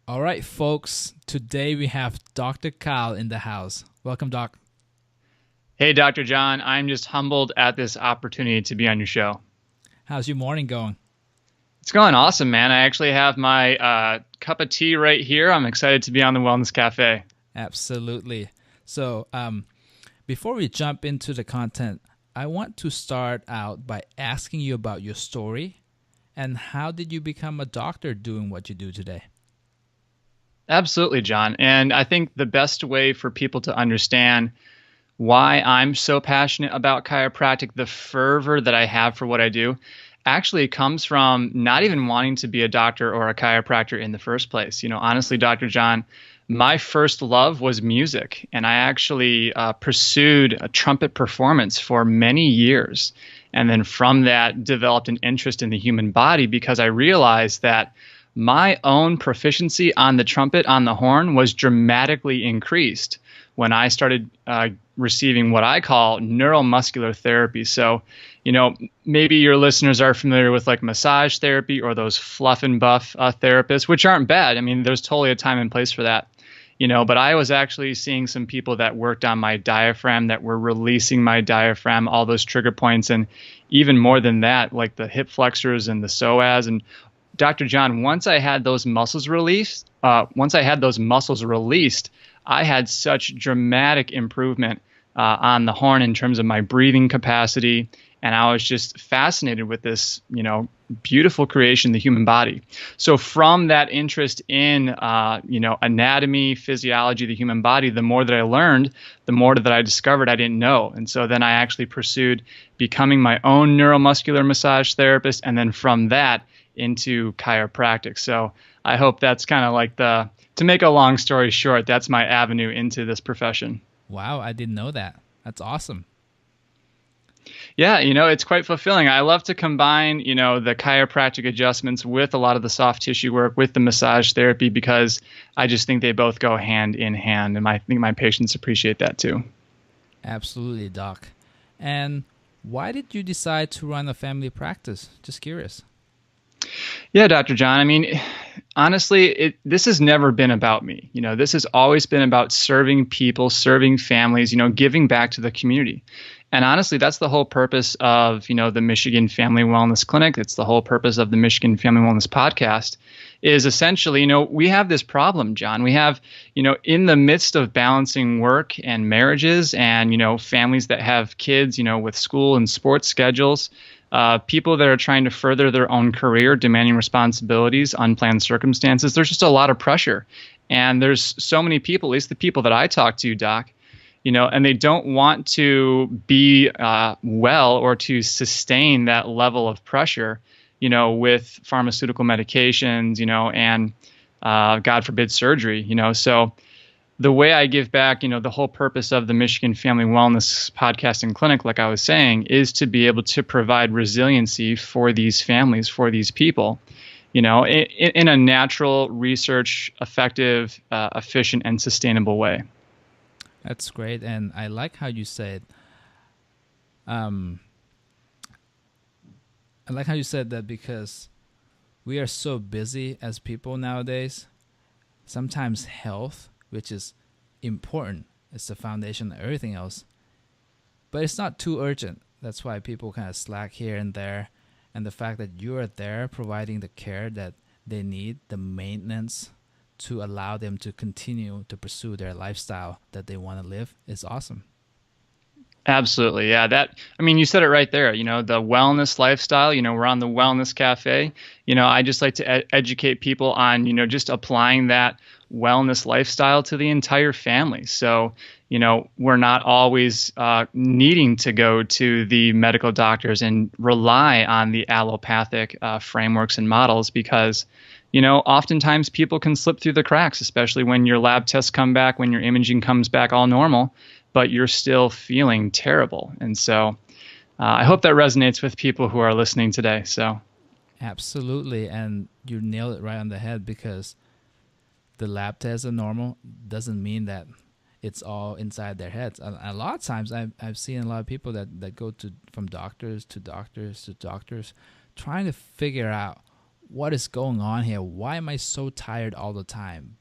All right, folks. Today we have Dr. Kyle in the house. Welcome, Doc. Hey, Dr. John, I'm just humbled at this opportunity to be on your show. How's your morning going? It's going awesome, man. I actually have my cup of tea right here. I'm excited to be on the Wellness Cafe. Absolutely. So, before we jump into the content, I want to start out by asking you about your story and how did you become a doctor doing what you do today? Absolutely, John. And I think the best way for people to understand why I'm so passionate about chiropractic, the fervor that I have for what I do, actually comes from not even wanting to be a doctor or a chiropractor in the first place. Honestly, Dr. John, my first love was music, and I actually pursued a trumpet performance for many years. And then from that, developed an interest in the human body because I realized that my own proficiency on the trumpet, on the horn, was dramatically increased when I started receiving what I call neuromuscular therapy. So, maybe your listeners are familiar with like massage therapy or those fluff and buff therapists, which aren't bad. I mean, there's totally a time and place for that. But I was actually seeing some people that worked on my diaphragm, that were releasing my diaphragm, all those trigger points, and even more than that, like the hip flexors and the psoas. And Dr. John, once I had those muscles released, I had such dramatic improvement on the horn in terms of my breathing capacity. And I was just fascinated with this, beautiful creation, the human body. So from that interest in, anatomy, physiology, the human body, the more that I learned, the more that I discovered I didn't know. And so then I actually pursued becoming my own neuromuscular massage therapist. And then from that into chiropractic. So I hope that's kind of like to make a long story short, that's my avenue into this profession. Wow, I didn't know that. That's awesome. Yeah, it's quite fulfilling. I love to combine, the chiropractic adjustments with a lot of the soft tissue work, with the massage therapy, because I just think they both go hand in hand. And I think my patients appreciate that too. Absolutely, Doc. And why did you decide to run a family practice? Just curious. Yeah, Dr. John. I mean, honestly, this has never been about me. This has always been about serving people, serving families, giving back to the community. And honestly, that's the whole purpose of, the Michigan Family Wellness Clinic. It's the whole purpose of the Michigan Family Wellness Podcast is essentially, we have this problem, John. We have, in the midst of balancing work and marriages and, families that have kids, with school and sports schedules, people that are trying to further their own career, demanding responsibilities, unplanned circumstances. There's just a lot of pressure. And there's so many people, at least the people that I talk to, Doc, and they don't want to be well or to sustain that level of pressure, with pharmaceutical medications, and God forbid surgery, So the way I give back, the whole purpose of the Michigan Family Wellness Podcast and Clinic, like I was saying, is to be able to provide resiliency for these families, for these people, in a natural, research, effective, efficient, and sustainable way. That's great. And I like how you said, um, I like how you said that because we are so busy as people nowadays. Sometimes health, which is important, it's the foundation of everything else, but it's not too urgent. That's why people kind of slack here and there. And the fact that you are there providing the care that they need, the maintenance to allow them to continue to pursue their lifestyle that they want to live is awesome. Absolutely. Yeah. You said it right there, the wellness lifestyle, we're on the Wellness Cafe. I just like to educate people on, just applying that wellness lifestyle to the entire family. So, we're not always needing to go to the medical doctors and rely on the allopathic frameworks and models because, oftentimes people can slip through the cracks, especially when your lab tests come back, when your imaging comes back all normal, but you're still feeling terrible. And so I hope that resonates with people who are listening today. So Absolutely. And you nailed it right on the head because the lab tests are normal doesn't mean that it's all inside their heads. A lot of times I've seen a lot of people that go to from doctors to doctors to doctors trying to figure out what is going on here? Why am I so tired all the time?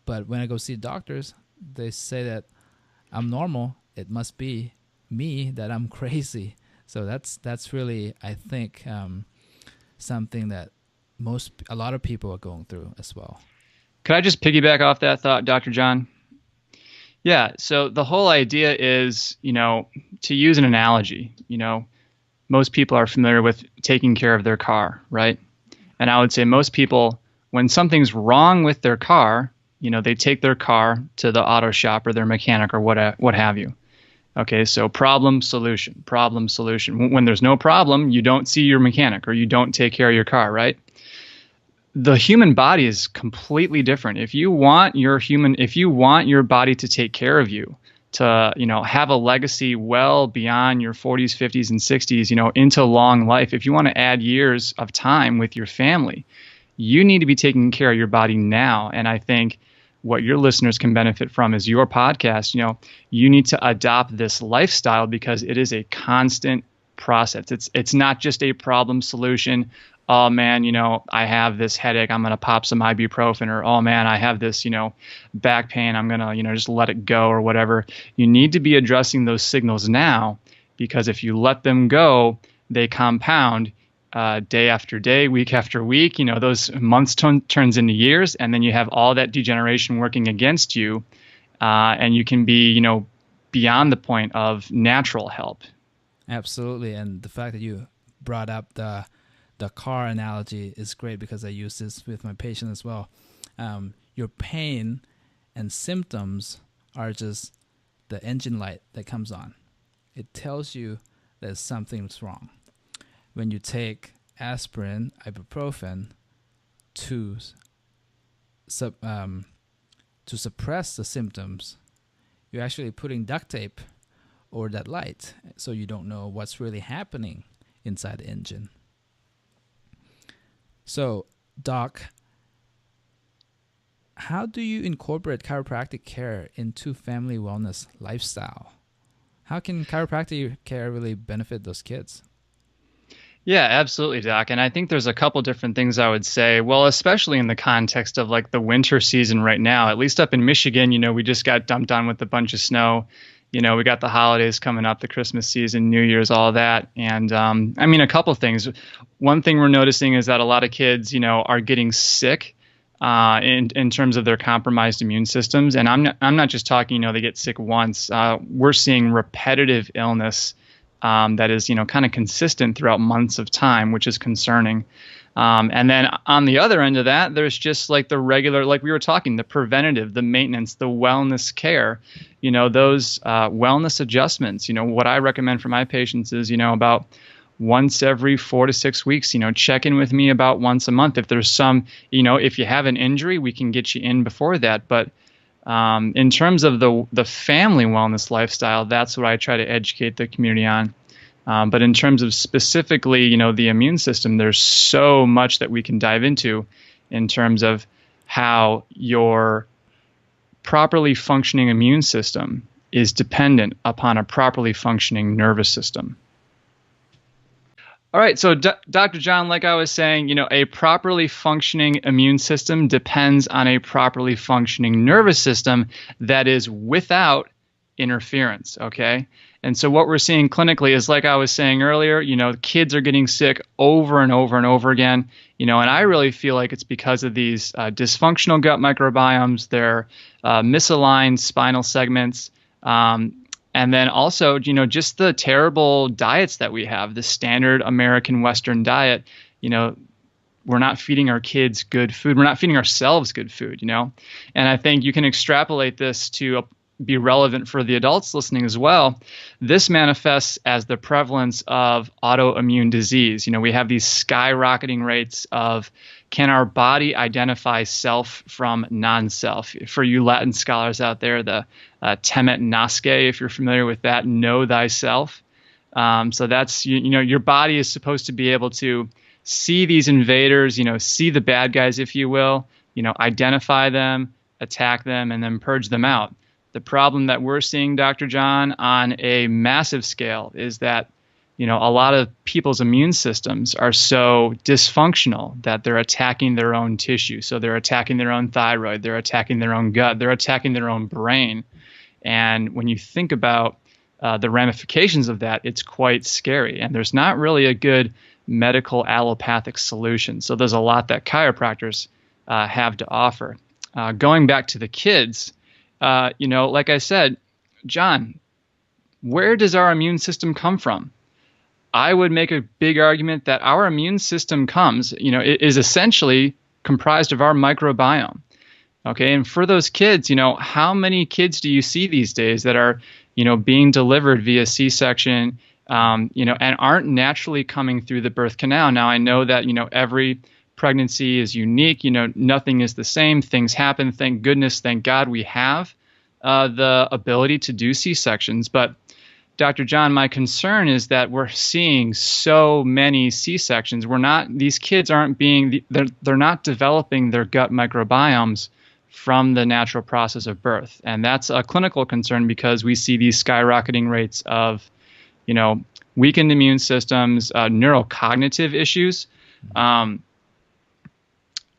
But when I go see doctors, they say that I'm normal. It must be me that I'm crazy. So that's really, I think, something that a lot of people are going through as well. Could I just piggyback off that thought, Dr. John? Yeah. So the whole idea is, to use an analogy, most people are familiar with taking care of their car, right? And I would say most people, when something's wrong with their car, they take their car to the auto shop or their mechanic or what have you. Okay, so problem, solution, problem, solution. When there's no problem, you don't see your mechanic or you don't take care of your car, right? The human body is completely different. If you want your body to take care of you, to, have a legacy well beyond your 40s, 50s, and 60s, into long life, if you want to add years of time with your family, you need to be taking care of your body now. And I think what your listeners can benefit from is your podcast. You need to adopt this lifestyle because it is a constant process. It's not just a problem solution. Oh man, I have this headache, I'm going to pop some ibuprofen, or oh man, I have this, back pain, I'm going to, just let it go or whatever. You need to be addressing those signals now, because if you let them go, they compound day after day, week after week. Those months turns into years, and then you have all that degeneration working against you, and you can be, beyond the point of natural help. Absolutely, and the fact that you brought up the car analogy is great because I use this with my patient as well. Your pain and symptoms are just the engine light that comes on. It tells you that something's wrong. When you take aspirin, ibuprofen to suppress the symptoms, you're actually putting duct tape over that light, so you don't know what's really happening inside the engine. So, Doc, how do you incorporate chiropractic care into family wellness lifestyle? How can chiropractic care really benefit those kids? Yeah, absolutely, Doc. And I think there's a couple different things I would say. Well, especially in the context of like the winter season right now, at least up in Michigan, we just got dumped on with a bunch of snow. We got the holidays coming up, the Christmas season, New Year's, all that. And a couple things. One thing we're noticing is that a lot of kids, are getting sick in terms of their compromised immune systems. And I'm not just talking, they get sick once. We're seeing repetitive illness that is, kind of consistent throughout months of time, which is concerning. And then on the other end of that, there's just like the regular, like we were talking, the preventative, the maintenance, the wellness care, those wellness adjustments. What I recommend for my patients is, about once every 4 to 6 weeks, check in with me about once a month. If there's some, if you have an injury, we can get you in before that. But in terms of the family wellness lifestyle, that's what I try to educate the community on. But in terms of specifically, the immune system, there's so much that we can dive into in terms of how your properly functioning immune system is dependent upon a properly functioning nervous system. All right, so Dr. John, like I was saying, a properly functioning immune system depends on a properly functioning nervous system that is without interference, okay? And so what we're seeing clinically is, like I was saying earlier, kids are getting sick over and over and over again, and I really feel like it's because of these dysfunctional gut microbiomes, their misaligned spinal segments, and then also, just the terrible diets that we have, the standard American Western diet. We're not feeding our kids good food. We're not feeding ourselves good food, And I think you can extrapolate this to be relevant for the adults listening as well. This manifests as the prevalence of autoimmune disease. We have these skyrocketing rates of, can our body identify self from non-self? For you Latin scholars out there, the temet nasce, if you're familiar with that, know thyself. So that's, your body is supposed to be able to see these invaders, see the bad guys, if you will, identify them, attack them, and then purge them out. The problem that we're seeing, Dr. John, on a massive scale is that a lot of people's immune systems are so dysfunctional that they're attacking their own tissue. So they're attacking their own thyroid, they're attacking their own gut, they're attacking their own brain. And when you think about the ramifications of that, it's quite scary. And there's not really a good medical allopathic solution. So there's a lot that chiropractors have to offer. Going back to the kids, like I said, John, where does our immune system come from? I would make a big argument that our immune system it is essentially comprised of our microbiome. Okay, and for those kids, how many kids do you see these days that are, being delivered via C-section, and aren't naturally coming through the birth canal? Now, I know that, every pregnancy is unique. Nothing is the same. Things happen. Thank goodness, thank God we have the ability to do C-sections. But Dr. John, my concern is that we're seeing so many C-sections. These kids they're not developing their gut microbiomes from the natural process of birth. And that's a clinical concern because we see these skyrocketing rates of, weakened immune systems, neurocognitive issues,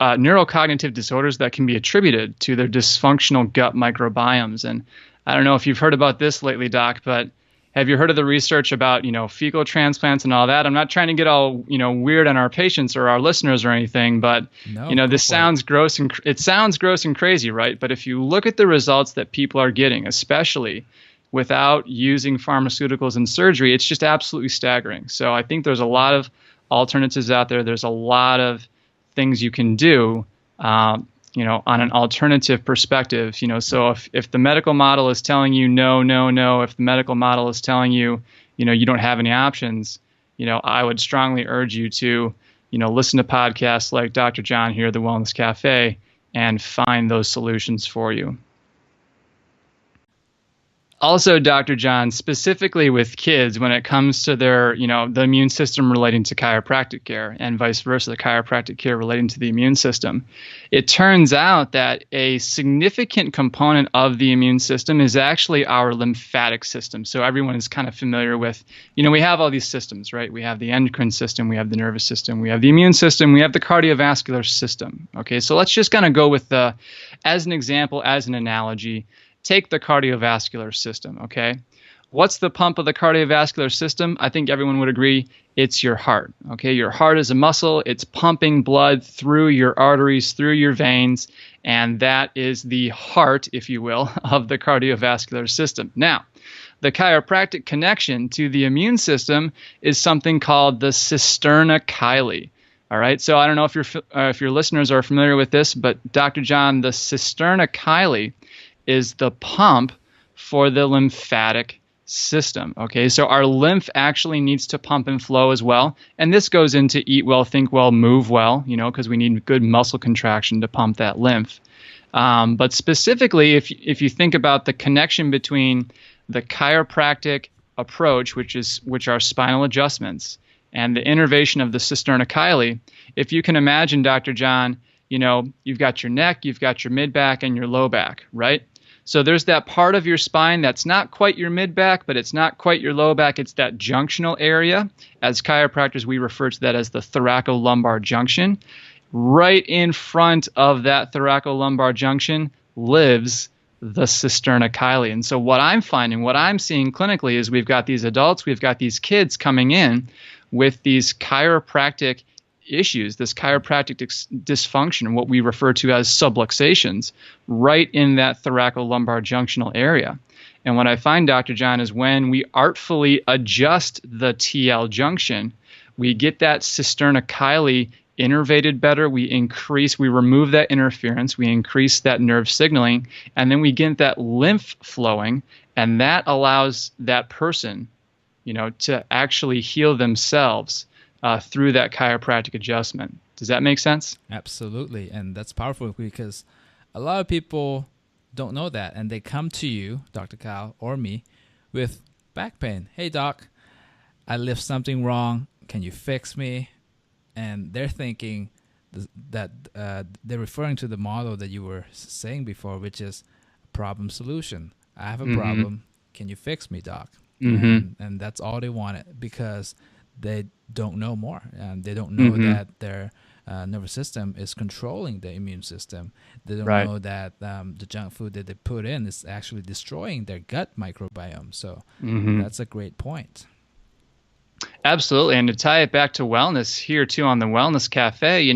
neurocognitive disorders that can be attributed to their dysfunctional gut microbiomes. And I don't know if you've heard about this lately, Doc, but have you heard of the research about, fecal transplants and all that? I'm not trying to get all, weird on our patients or our listeners or anything, but, this sounds gross and it sounds gross and crazy, right? But if you look at the results that people are getting, especially without using pharmaceuticals and surgery, it's just absolutely staggering. So I think there's a lot of alternatives out there. There's a lot of things you can do, on an alternative perspective, so if the medical model is telling you no, if the medical model is telling you, you don't have any options, I would strongly urge you to, listen to podcasts like Dr. John here at the Wellness Cafe and find those solutions for you. Also, Dr. John, specifically with kids, when it comes to their, the immune system relating to chiropractic care and vice versa, the chiropractic care relating to the immune system, it turns out that a significant component of the immune system is actually our lymphatic system. So everyone is kind of familiar with, we have all these systems, right? We have the endocrine system, we have the nervous system, we have the immune system, we have the cardiovascular system. Okay, so let's just kind of go with as an example, as an analogy, take the cardiovascular system, okay? What's the pump of the cardiovascular system? I think everyone would agree it's your heart, okay? Your heart is a muscle. It's pumping blood through your arteries, through your veins, and that is the heart, if you will, of the cardiovascular system. Now, the chiropractic connection to the immune system is something called the cisterna chyli. All right, so I don't know if your listeners are familiar with this, but Dr. John, the cisterna chyli is the pump for the lymphatic system. Okay, so our lymph actually needs to pump and flow as well. And this goes into eat well, think well, move well, because we need good muscle contraction to pump that lymph. But specifically, if you think about the connection between the chiropractic approach, which are spinal adjustments, and the innervation of the cisterna chyli, if you can imagine, Dr. John, you've got your neck, you've got your mid-back, and your low back, right? So there's that part of your spine that's not quite your mid-back, but it's not quite your low back. It's that junctional area. As chiropractors, we refer to that as the thoracolumbar junction. Right in front of that thoracolumbar junction lives the cisterna chyli. And so what I'm seeing clinically is we've got these adults, we've got these kids coming in with these chiropractic issues, this chiropractic dysfunction, what we refer to as subluxations, right in that thoracolumbar junctional area. And what I find, Dr. John, is when we artfully adjust the TL junction, we get that cisterna chyli innervated better, we remove that interference, we increase that nerve signaling, and then we get that lymph flowing, and that allows that person, to actually heal themselves through that chiropractic adjustment. Does that make sense? Absolutely. And that's powerful because a lot of people don't know that. And they come to you, Dr. Kyle, or me, with back pain. Hey, doc, I lift something wrong. Can you fix me? And they're thinking that they're referring to the model that you were saying before, which is problem solution. I have a problem. Can you fix me, doc? Mm-hmm. And that's all they wanted because they don't know more. They don't know Mm-hmm. that their nervous system is controlling the immune system. They don't Right. know that the junk food that they put in is actually destroying their gut microbiome. So Mm-hmm. that's a great point. Absolutely. And to tie it back to wellness here too on the Wellness Cafe,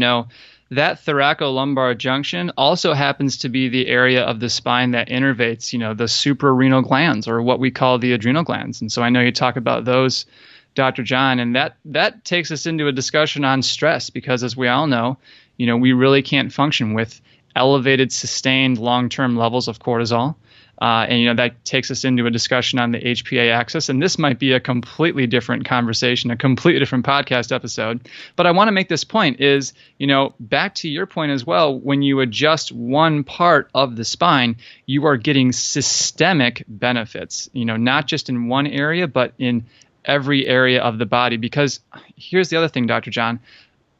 that thoracolumbar junction also happens to be the area of the spine that innervates, the suprarenal glands, or what we call the adrenal glands. And so I know you talk about those, Dr. John, and that takes us into a discussion on stress, because as we all know, we really can't function with elevated, sustained long-term levels of cortisol. And that takes us into a discussion on the HPA axis. And this might be a completely different conversation, a completely different podcast episode. But I want to make this point is, back to your point as well, when you adjust one part of the spine, you are getting systemic benefits, not just in one area, but in every area of the body. Because here's the other thing, Dr. John.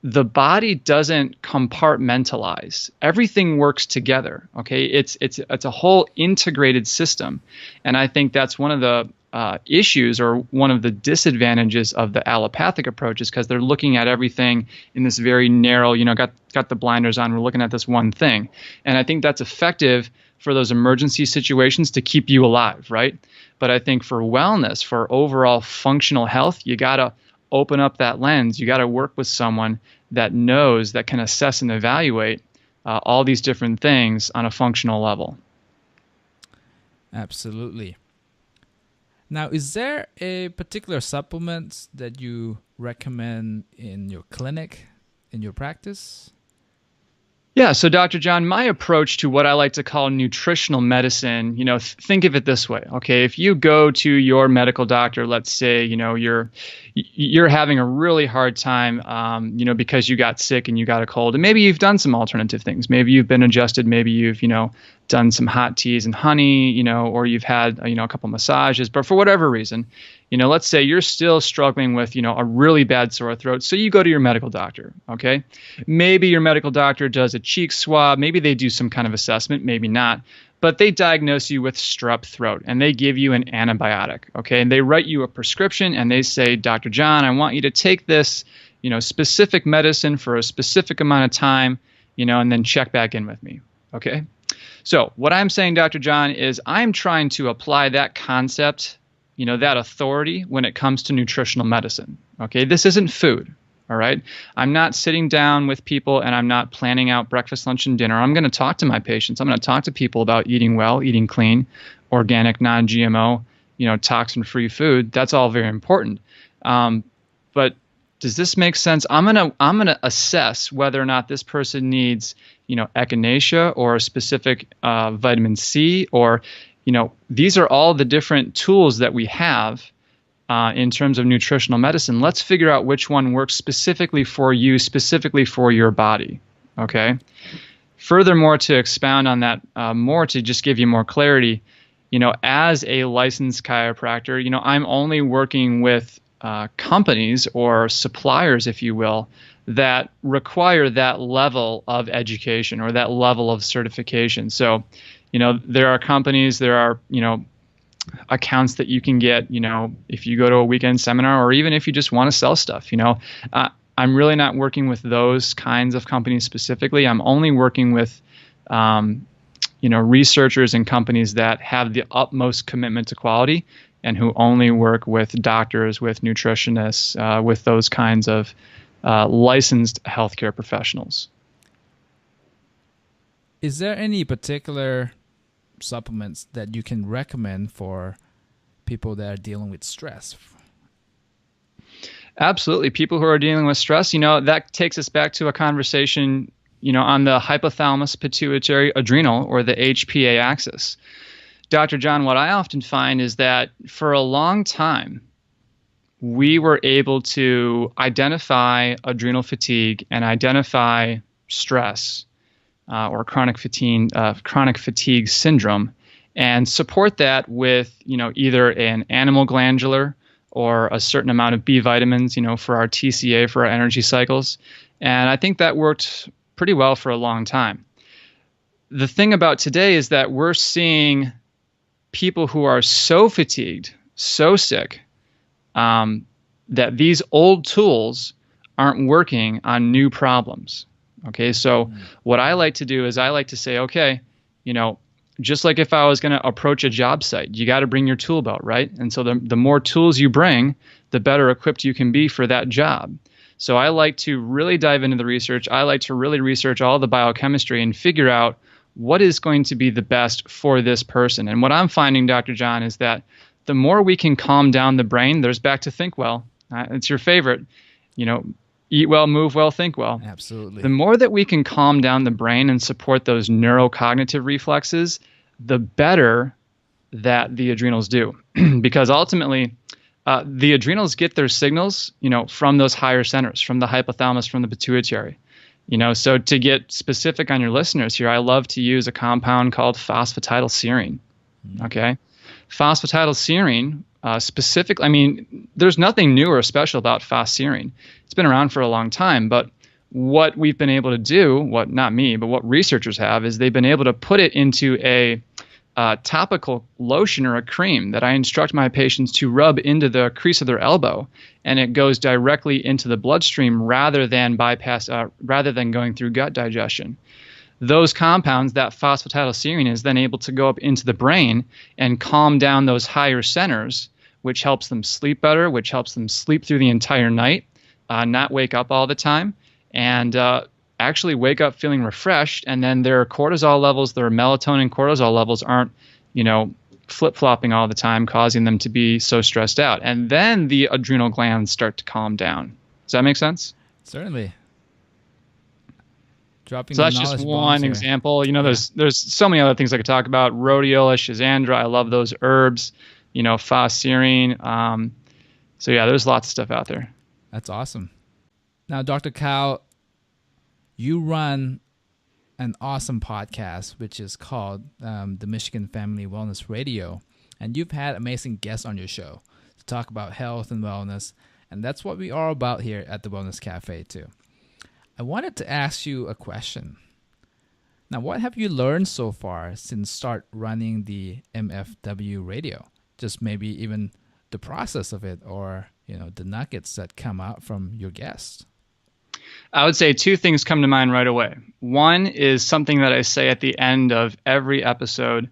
The body doesn't compartmentalize. Everything works together. Okay, it's a whole integrated system, and I think that's one of the issues, or one of the disadvantages of the allopathic approach, is because they're looking at everything in this very narrow. Got the blinders on. We're looking at this one thing, and I think that's effective for those emergency situations to keep you alive, right? But I think for wellness, for overall functional health, you gotta open up that lens. You got to work with someone that knows, that can assess and evaluate all these different things on a functional level. Absolutely. Now, is there a particular supplement that you recommend in your clinic, in your practice? Yeah, so Dr. John, my approach to what I like to call nutritional medicine, think of it this way. Okay, if you go to your medical doctor, let's say, you're having a really hard time, because you got sick and you got a cold, and maybe you've done some alternative things. Maybe you've been adjusted. Maybe you've, done some hot teas and honey, or you've had, a couple massages. But for whatever reason, let's say you're still struggling with, a really bad sore throat. So you go to your medical doctor. Okay, maybe your medical doctor does a cheek swab. Maybe they do some kind of assessment. Maybe not. But they diagnose you with strep throat, and they give you an antibiotic. Okay, and they write you a prescription, and they say, Dr. John, I want you to take this, specific medicine for a specific amount of time, and then check back in with me. Okay. So what I'm saying, Dr. John, is I'm trying to apply that concept, that authority when it comes to nutritional medicine. Okay, this isn't food. All right. I'm not sitting down with people and I'm not planning out breakfast, lunch, and dinner. I'm going to talk to my patients. I'm going to talk to people about eating well, eating clean, organic, non-GMO, toxin-free food. That's all very important. But does this make sense? I'm gonna assess whether or not this person needs, echinacea or a specific vitamin C, or, these are all the different tools that we have in terms of nutritional medicine. Let's figure out which one works specifically for you, specifically for your body. Okay. Furthermore, to expound on that more, to just give you more clarity, as a licensed chiropractor, I'm only working with companies or suppliers, if you will, that require that level of education or that level of certification. So, there are companies, there are, accounts that you can get, if you go to a weekend seminar, or even if you just want to sell stuff, I'm really not working with those kinds of companies specifically. I'm only working with, researchers and companies that have the utmost commitment to quality, and who only work with doctors, with nutritionists, with those kinds of licensed healthcare professionals. Is there any particular supplements that you can recommend for people that are dealing with stress? Absolutely. People who are dealing with stress, that takes us back to a conversation, on the hypothalamus pituitary adrenal, or the HPA axis. Dr. John, what I often find is that for a long time, we were able to identify adrenal fatigue and identify stress or chronic fatigue syndrome, and support that with, either an animal glandular or a certain amount of B vitamins, for our TCA, for our energy cycles. And I think that worked pretty well for a long time. The thing about today is that we're seeing people who are so fatigued, so sick that these old tools aren't working on new problems. Okay, so what I like to do is I like to say, okay, just like if I was going to approach a job site, you got to bring your tool belt, right? And so the more tools you bring, the better equipped you can be for that job. So I like to really dive into the research. I like to really research all the biochemistry and figure out what is going to be the best for this person. And what I'm finding, Dr. John, is that the more we can calm down the brain, there's back to think well. It's your favorite, eat well, move well, think well. Absolutely. The more that we can calm down the brain and support those neurocognitive reflexes, the better that the adrenals do. Because ultimately, the adrenals get their signals, from those higher centers, from the hypothalamus, from the pituitary. So to get specific on your listeners here, I love to use a compound called phosphatidylserine. Okay. Phosphatidylserine, there's nothing new or special about phosserine. It's been around for a long time, but what we've been able to do, not me, but what researchers have, is they've been able to put it into a topical lotion or a cream that I instruct my patients to rub into the crease of their elbow, and it goes directly into the bloodstream rather than going through gut digestion. Those compounds, that phosphatidylserine, is then able to go up into the brain and calm down those higher centers, which helps them sleep better, which helps them sleep through the entire night, not wake up all the time, and actually wake up feeling refreshed. And then their cortisol levels, their melatonin cortisol levels aren't, flip-flopping all the time, causing them to be so stressed out. And then the adrenal glands start to calm down. Does that make sense? Certainly. So that's just one example. There's so many other things I could talk about. Rhodiola, schizandra, I love those herbs. Phosserine. So yeah, there's lots of stuff out there. That's awesome. Now, Dr. Cal, you run an awesome podcast, which is called the Michigan Family Wellness Radio. And you've had amazing guests on your show to talk about health and wellness. And that's what we are about here at the Wellness Cafe too. I wanted to ask you a question. Now, what have you learned so far since start running the MFW radio? Just maybe even the process of it, or the nuggets that come out from your guests. I would say two things come to mind right away. One is something that I say at the end of every episode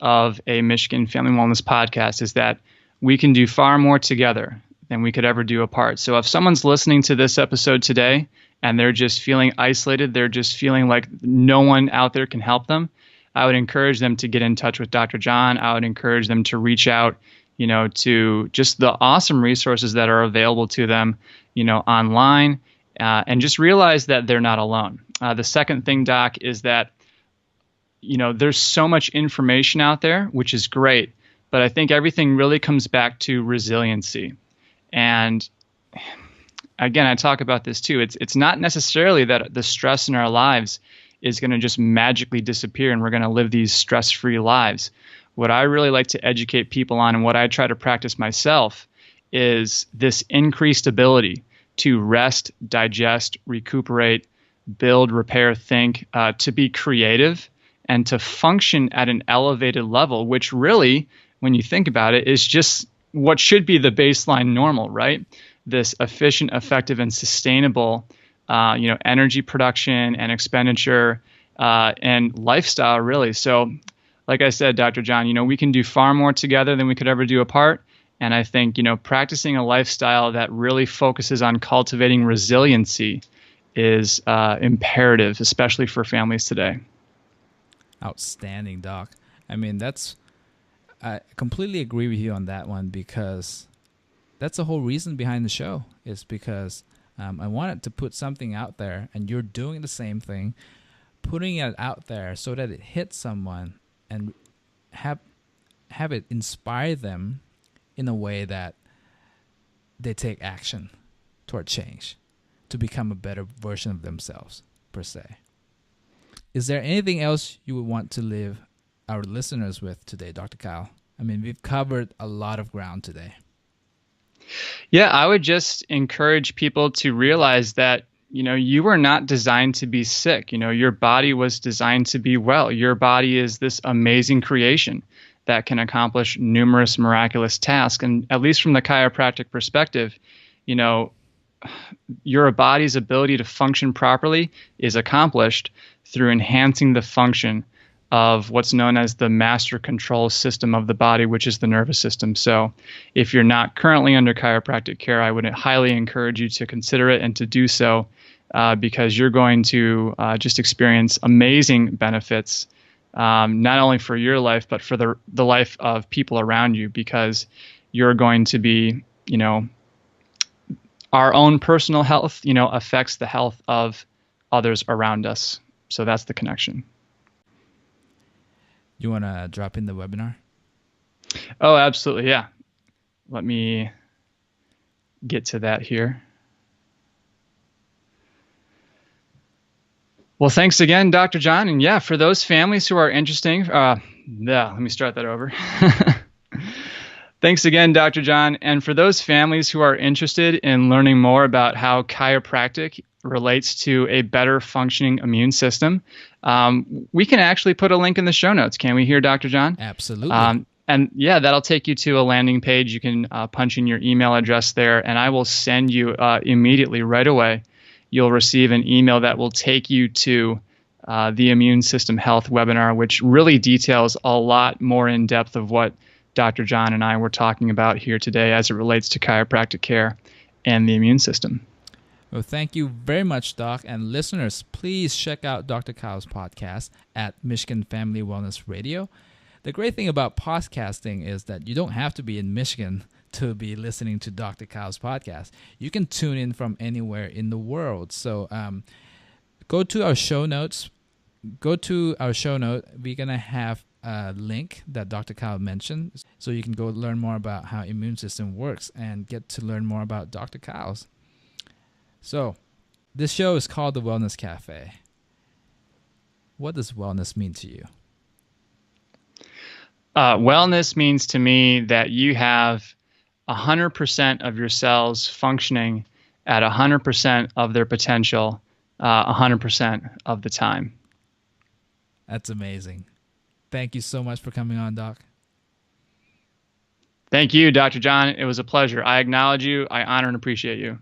of a Michigan Family Wellness podcast, is that we can do far more together than we could ever do apart. So if someone's listening to this episode today and they're just feeling isolated, they're just feeling like no one out there can help them, I would encourage them to get in touch with Dr. John. I would encourage them to reach out, to just the awesome resources that are available to them, online, and just realize that they're not alone. The second thing, Doc, is that, there's so much information out there, which is great, but I think everything really comes back to resiliency. And again, I talk about this too. It's not necessarily that the stress in our lives is going to just magically disappear and we're going to live these stress-free lives. What I really like to educate people on, and what I try to practice myself, is this increased ability to rest, digest, recuperate, build, repair, think, to be creative, and to function at an elevated level, which really, when you think about it, is just what should be the baseline normal, right? This efficient, effective, and sustainable energy production and expenditure and lifestyle, really. So like I said, Dr. John, we can do far more together than we could ever do apart. And I think, practicing a lifestyle that really focuses on cultivating resiliency is imperative, especially for families today. Outstanding, Doc. I mean, I completely agree with you on that one, because that's the whole reason behind the show, is because I wanted to put something out there, and you're doing the same thing, putting it out there so that it hits someone and have it inspire them in a way that they take action toward change to become a better version of themselves, per se. Is there anything else you would want to leave our listeners with today, Dr. Kyle? I mean, we've covered a lot of ground today. Yeah, I would just encourage people to realize that, you were not designed to be sick. Your body was designed to be well. Your body is this amazing creation that can accomplish numerous miraculous tasks. And at least from the chiropractic perspective, you know, your body's ability to function properly is accomplished through enhancing the function of what's known as the master control system of the body, which is the nervous system. So if you're not currently under chiropractic care, I would highly encourage you to consider it and to do so, because you're going to just experience amazing benefits, not only for your life, but for the life of people around you, because you're going to be, you know, our own personal health, you know, affects the health of others around us. So that's the connection. You want to drop in the webinar? Oh, absolutely. Yeah. Let me get to that here. Well, thanks again, Dr. John. And yeah, for those families who are interested, let me start that over. Thanks again, Dr. John. And for those families who are interested in learning more about how chiropractic relates to a better functioning immune system, we can actually put a link in the show notes. Can we hear, Dr. John? Absolutely. And yeah, that'll take you to a landing page. You can punch in your email address there, and I will send you immediately, right away. You'll receive an email that will take you to the Immune System Health webinar, which really details a lot more in depth of what Dr. John and I were talking about here today as it relates to chiropractic care and the immune system. Well, thank you very much, Doc. And listeners, please check out Dr. Kyle's podcast at Michigan Family Wellness Radio. The great thing about podcasting is that you don't have to be in Michigan to be listening to Dr. Kyle's podcast. You can tune in from anywhere in the world. So go to our show notes. We're going to have a link that Dr. Kyle mentioned, so you can go learn more about how immune system works and get to learn more about Dr. Kyle's. So this show is called The Wellness Cafe. What does wellness mean to you? Wellness means to me that you have 100% of your cells functioning at 100% of their potential, 100% of the time. That's amazing. Thank you so much for coming on, Doc. Thank you, Dr. John. It was a pleasure. I acknowledge you. I honor and appreciate you.